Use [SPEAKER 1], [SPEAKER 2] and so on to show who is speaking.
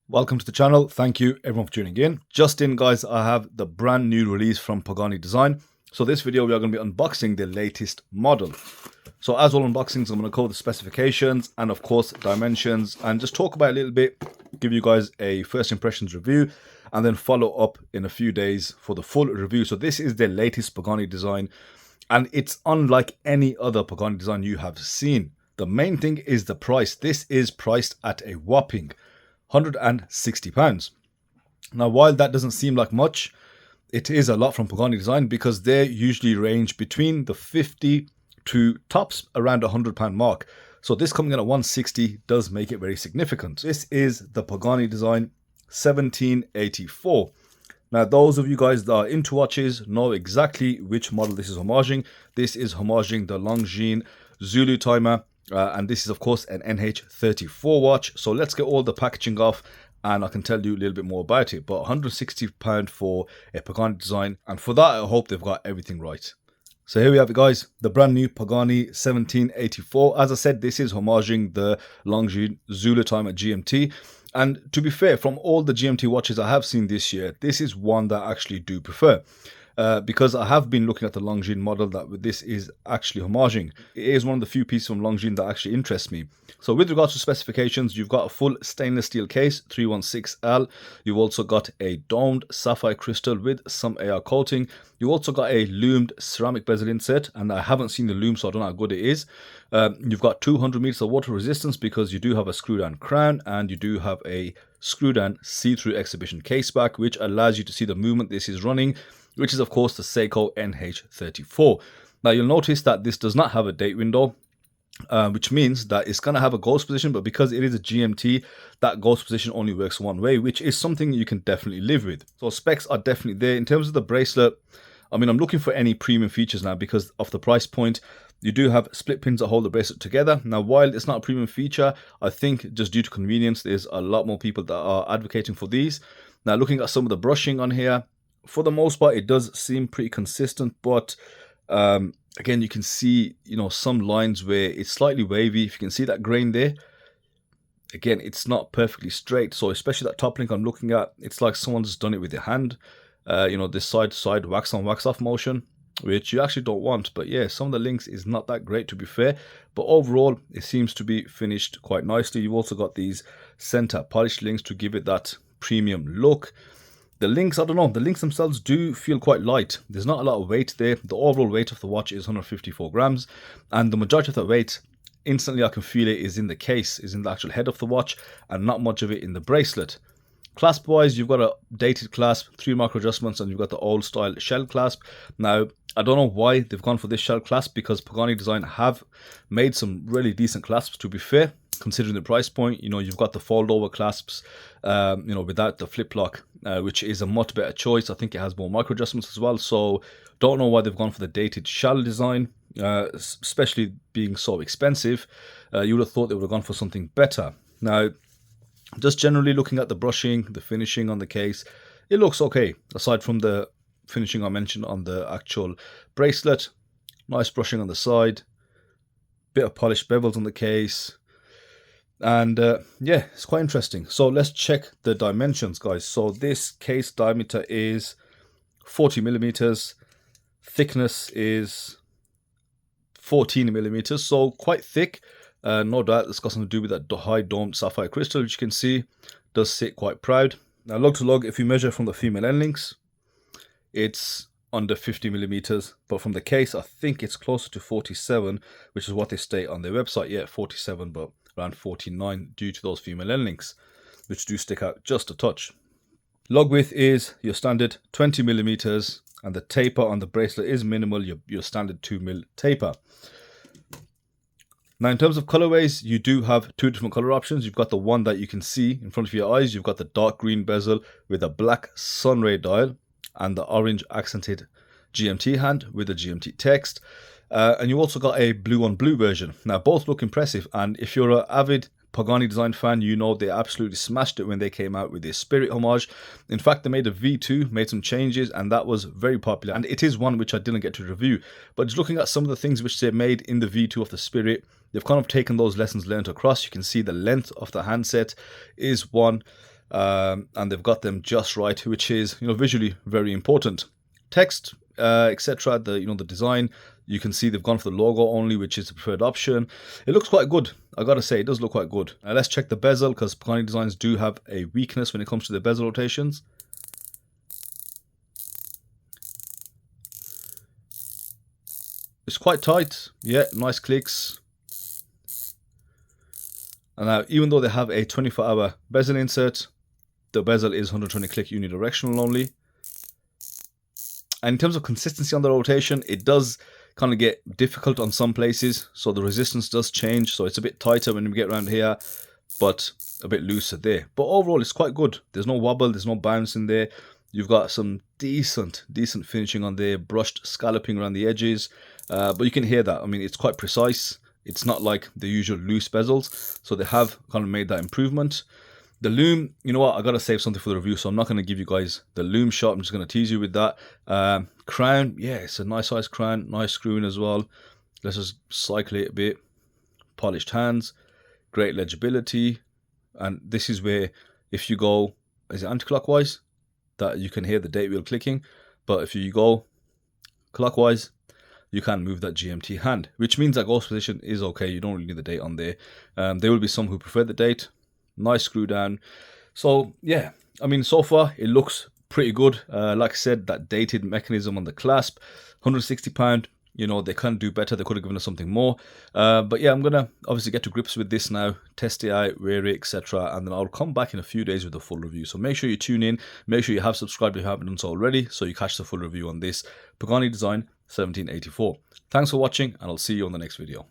[SPEAKER 1] Welcome to the channel. Thank you everyone for tuning in. Just in guys, I have the brand new release from Pagani Design. So this video we are going to be unboxing the latest model. So as all unboxings, I'm going to cover the specifications and of course dimensions and just talk about it a little bit, give you guys a first impressions review and then follow up in a few days for the full review. So this is the latest Pagani Design and it's unlike any other Pagani Design you have seen. The main thing is the price. This is priced at a whopping £160. Now, while that doesn't seem like much, it is a lot from Pagani Design because they usually range between the 50 to tops around £100 mark. So this coming in at 160 does make it very significant. This is the Pagani Design 1784. Now, those of you guys that are into watches know exactly which model this is homaging. This is homaging the Longines Zulu timer. And this is of course an NH34 watch. So let's get all the packaging off and I can tell you a little bit more about it. But £160 for a Pagani Design, and for that I hope they've got everything right. So here we have it guys, the brand new Pagani 1784. As I said, this is homaging the Longines Zulu timer GMT. And to be fair, from all the GMT watches I have seen this year, this is one that I actually do prefer. Because I have been looking at the Longines model that this is actually homaging. It is one of the few pieces from Longines that actually interests me. So with regards to specifications, you've got a full stainless steel case, 316L. You've also got a domed sapphire crystal with some AR coating. You also got a loomed ceramic bezel insert, and I haven't seen the loom, so I don't know how good it is. You've got 200 meters of water resistance because you do have a screw down crown and you do have a screw down see-through exhibition case back, which allows you to see the movement this is running, which is of course the Seiko NH34. Now you'll notice that this does not have a date window, which means that it's going to have a ghost position, but because it is a GMT, that ghost position only works one way, which is something you can definitely live with. So specs are definitely there. In terms of the bracelet, I mean, I'm looking for any premium features now because of the price point. You do have split pins that hold the bracelet together. Now, while it's not a premium feature, I think just due to convenience, there's a lot more people that are advocating for these. Now, looking at some of the brushing on here, for the most part, it does seem pretty consistent, but again, you can see, some lines where it's slightly wavy. If you can see that grain there, again, it's not perfectly straight. So especially that top link I'm looking at, it's like someone's done it with their hand. This side to side wax on wax off motion, which you actually don't want. But yeah, some of the links is not that great, to be fair, but overall it seems to be finished quite nicely. You've also got these center polished links to give it that premium look. The links, I don't know, the links themselves do feel quite light. There's not a lot of weight there. The overall weight of the watch is 154 grams, and the majority of that weight, instantly I can feel it, is in the case, is in the actual head of the watch, and not much of it in the bracelet. Clasp wise, you've got a dated clasp, 3 micro adjustments, and you've got the old style shell clasp. Now, I don't know why they've gone for this shell clasp because Pagani Design have made some really decent clasps, to be fair, considering the price point. You've got the fold over clasps, without the flip lock, which is a much better choice. I think it has more micro adjustments as well. So don't know why they've gone for the dated shell design, especially being so expensive. You would have thought they would have gone for something better. Now, just generally looking at the brushing, the finishing on the case, it looks okay. Aside from the finishing I mentioned on the actual bracelet, nice brushing on the side, bit of polished bevels on the case, and yeah, it's quite interesting. So let's check the dimensions, guys. So this case diameter is 40 millimeters, thickness is 14 millimeters, so quite thick. No doubt it's got something to do with that high domed sapphire crystal, which you can see does sit quite proud. Now, lug to lug, if you measure from the female end links, it's under 50 millimeters, but from the case, I think it's closer to 47, which is what they state on their website. Yeah, 47, but around 49 due to those female end links, which do stick out just a touch. Lug width is your standard 20 millimeters, and the taper on the bracelet is minimal, your standard 2mm taper. Now, in terms of colorways, you do have 2 different color options. You've got the one that you can see in front of your eyes. You've got the dark green bezel with a black sunray dial and the orange accented GMT hand with the GMT text. And you also got a blue on blue version. Now, both look impressive. And if you're an avid Pagani Design fan, they absolutely smashed it when they came out with their Spirit homage. In fact, they made a V2, made some changes, and that was very popular. And it is one which I didn't get to review. But just looking at some of the things which they made in the V2 of the Spirit, they've kind of taken those lessons learned across. You can see the length of the handset is one. and they've got them just right, which is, you know, visually very important. Text, etc. The, you know, the design, you can see they've gone for the logo only, which is the preferred option. It looks quite good. I gotta say, it does look quite good. Now let's check the bezel, because Pagani designs do have a weakness when it comes to the bezel rotations. It's quite tight. Yeah, nice clicks. And now, even though they have a 24-hour bezel insert, the bezel is 120 click unidirectional only. And in terms of consistency on the rotation, it does kind of get difficult on some places. So the resistance does change. So it's a bit tighter when we get around here, but a bit looser there. But overall, it's quite good. There's no wobble, there's no bounce in there. You've got some decent finishing on there, brushed scalloping around the edges. But you can hear that. I mean, it's quite precise. It's not like the usual loose bezels. So they have kind of made that improvement. The loom, you know what, I gotta save something for the review, so I'm not gonna give you guys the loom shot. I'm just gonna tease you with that. Crown, yeah, it's a nice size crown, nice screwing as well. Let's just cycle it a bit. Polished hands, great legibility, and this is where, if you go, is it anti-clockwise, that you can hear the date wheel clicking, but if you go clockwise, you can move that GMT hand, which means that ghost position is okay. You don't really need the date on there. There will be some who prefer the date. Nice screw down. So yeah, I mean, so far it looks pretty good. Like I said, that dated mechanism on the clasp, £160. You know, they can do better. They could have given us something more. But yeah, I'm gonna obviously get to grips with this now, test it out, wear it, etc. And then I'll come back in a few days with a full review. So make sure you tune in. Make sure you have subscribed if you haven't done so already, so you catch the full review on this Pagani design 1784. Thanks for watching, and I'll see you on the next video.